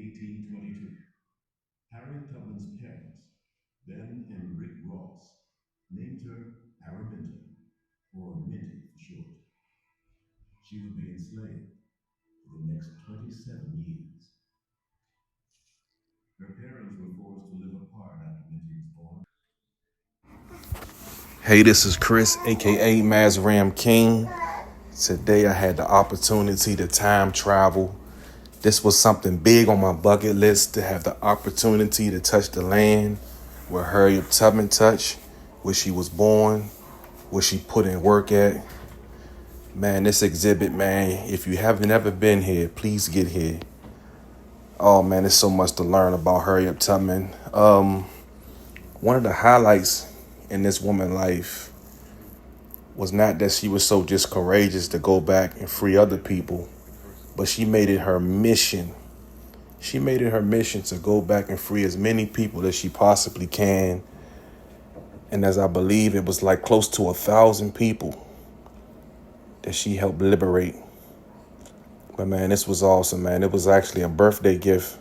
1822. Harriet Tubman's parents, Ben and Rick Ross, named her Araminta, or Minty for short. She would be enslaved for the next 27 years. Her parents were forced to live apart after Minty was born. Hey, this is Chris, aka Mazram King. Today I had the opportunity to time travel. This was something big on my bucket list, to have the opportunity to touch the land where Harriet Tubman touched, where she was born, where she put in work at. Man, this exhibit, man, if you haven't ever been here, please get here. Oh man, there's so much to learn about Harriet Tubman. One of the highlights in this woman's life was not that she was so just courageous to go back and free other people, but she made it her mission. She made it her mission to go back and free as many people as she possibly can. And as I believe, it was like close to 1,000 people that she helped liberate. But man, this was awesome, man. It was actually a birthday gift,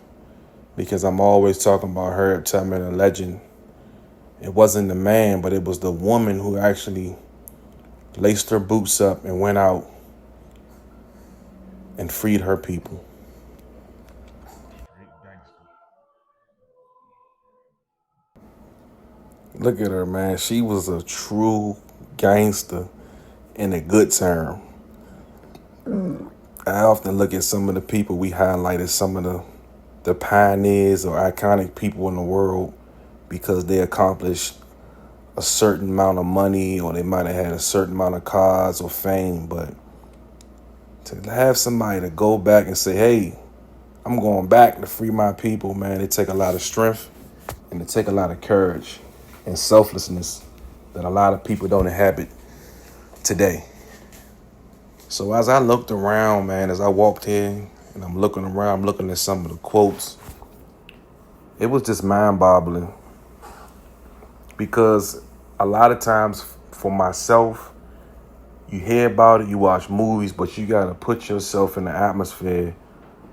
because I'm always talking about Harriet Tubman, a legend. It wasn't the man, but it was the woman who actually laced her boots up and went out and freed her people. Look at her, man. She was a true gangster in a good term. I often look at some of the people we highlight as some of the pioneers or iconic people in the world because they accomplished a certain amount of money, or they might have had a certain amount of cars or fame. But to have somebody to go back and say, hey, I'm going back to free my people, man, it take a lot of strength, and it take a lot of courage and selflessness that a lot of people don't inhabit today. So as I looked around, man, as I walked in and I'm looking around, I'm looking at some of the quotes, it was just mind-boggling, because a lot of times for myself, you hear about it, you watch movies, but you got to put yourself in the atmosphere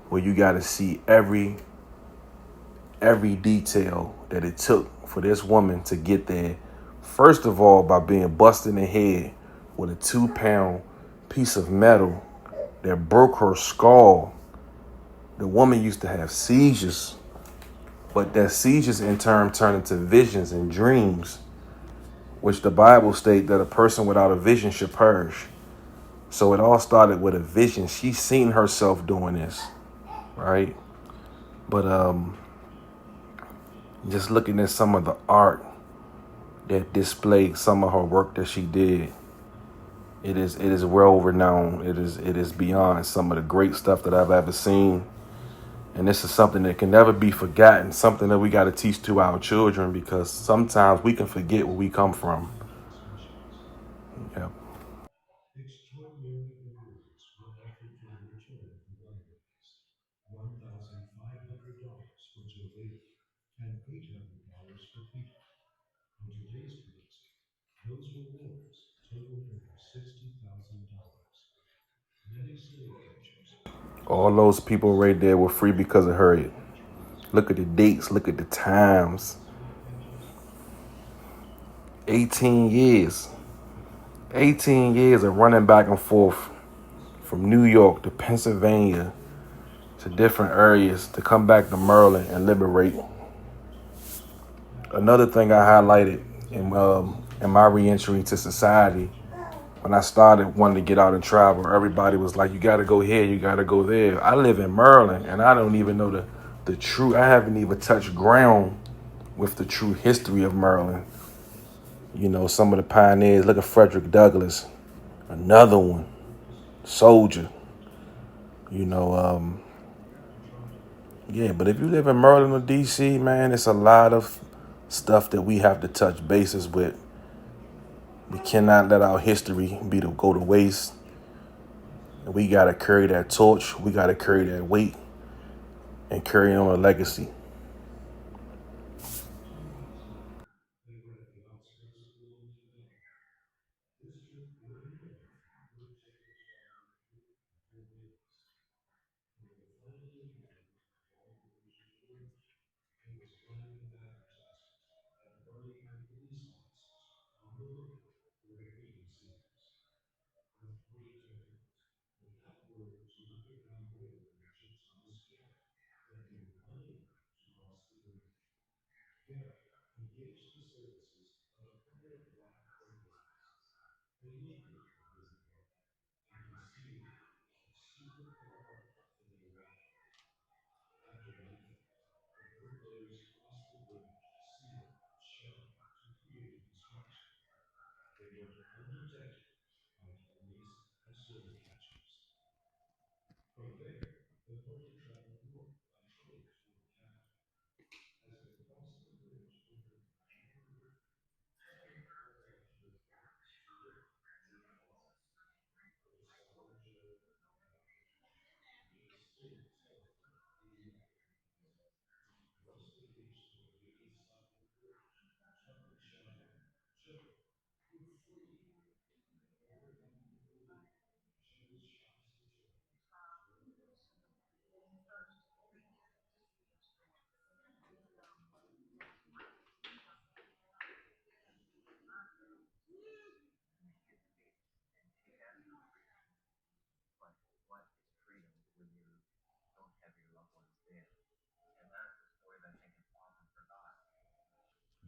where you got to see every detail that it took for this woman to get there. First of all, by being busted in the head with a 2-pound piece of metal that broke her skull. The woman used to have seizures, but that seizures in turn turned into visions and dreams, which the Bible states that a person without a vision should perish. So it all started with a vision. She seen herself doing this, right? But just looking at some of the art that displayed some of her work that she did, it is well renowned. It is beyond some of the great stuff that I've ever seen. And this is something that can never be forgotten, something that we got to teach to our children, because sometimes we can forget where we come from. Yeah. All those people right there were free because of Harriet. Look at the dates, look at the times. 18 years. 18 years of running back and forth from New York to Pennsylvania to different areas to come back to Maryland and liberate. Another thing I highlighted in my reentry to society, when I started wanting to get out and travel, everybody was like, you got to go here, you got to go there. I live in Maryland, and I don't even know the true, I haven't even touched ground with the true history of Maryland. You know, some of the pioneers, look at Frederick Douglass, another one, soldier. You know, yeah, but if you live in Maryland or D.C., man, it's a lot of stuff that we have to touch bases with. We cannot let our history go to waste. And we got to carry that torch. We got to carry that weight and carry on a legacy.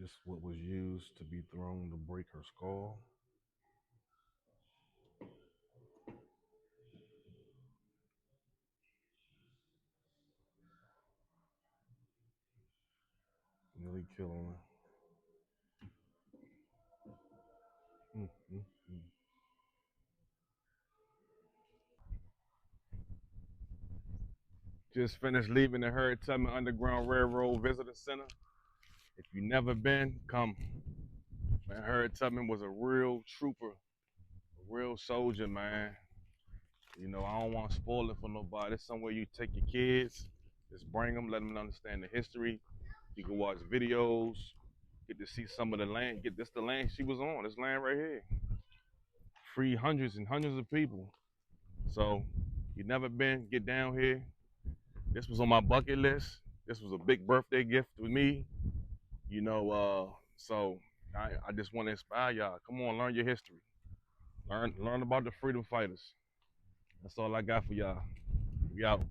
This what was used to be thrown to break her skull. Nearly killing her. Mm. Just finished leaving the Harriet Tubman Underground Railroad Visitor Center. If you never been, come. Man, Harriet Tubman was a real trooper, a real soldier, man. You know, I don't want to spoil it for nobody. It's somewhere you take your kids, just bring them, let them understand the history. You can watch videos, get to see some of the land. Get this the land she was on. This land right here. Free hundreds and hundreds of people. So, you never been, get down here. This was on my bucket list. This was a big birthday gift with me. You know, so I just want to inspire y'all. Come on, learn your history. Learn about the freedom fighters. That's all I got for y'all. We out.